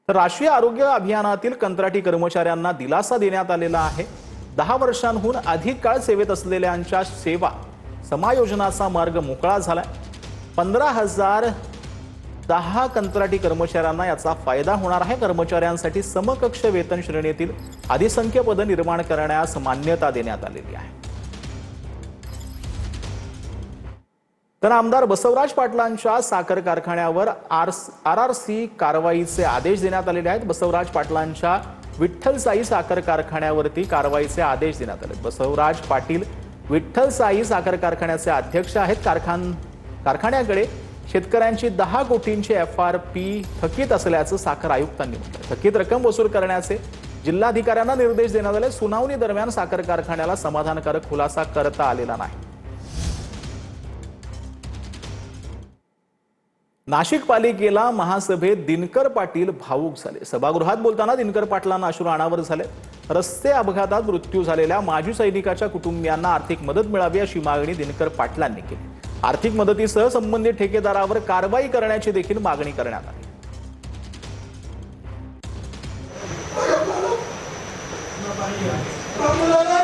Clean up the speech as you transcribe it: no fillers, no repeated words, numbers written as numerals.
तर राष्ट्रीय आरोग्य अभियानातील कंत्राटी कर्मचाऱ्यांना दिलासा देण्यात आलेला आहे। 10 वर्षांहून अधिक काळ सेवेत असलेल्यांच्या सेवा समायोजनाचा मार्ग मोकळा झालाय। 15,010 कंत्राटी कर्मचाऱ्यांना याचा फायदा होणार आहे। कर्मचाऱ्यांसाठी समकक्ष वेतन श्रेणीतील अधिसंख्य पद निर्माण करण्यास मान्यता देण्यात आलेली आहे। तर आमदार बसवराज पाटलांच्या साखर कारखान्यावर आरआरसी कारवाईचे आदेश देण्यात आलेले आहेत। बसवराज पाटलांच्या विठ्ठल साई साखर कारखान्यावरती कारवाईचे आदेश देण्यात आले। बसवराज पाटील विठ्ठल साई साखर कारखान्याचे अध्यक्ष आहेत। कारखान्याकडे शेतकऱ्यांची 10 कोटींची FRP थकीत असल्याचं साखर आयुक्तांनी म्हटलं। थकीत रक्कम वसूल करण्याचे जिल्हाधिकाऱ्यांना निर्देश देण्यात आले। सुनावणी दरम्यान साखर कारखान्याला समाधानकारक खुलासा करता आलेला नाही। नाशिक पालिकेला महासभेत दिनकर पाटील भावूक झाले। सभागृहात बोलताना दिनकर पाटलांना अश्रू अनावर झाले। रस्ते अपघातात मृत्यू झालेल्या माजी सैनिकाच्या कुटुंबियांना आर्थिक मदत मिळावी अशी मागणी दिनकर पाटलांनी केली। आर्थिक मदतीसह संबंधित ठेकेदारावर कारवाई करण्याची देखील मागणी करण्यात आली। Vamos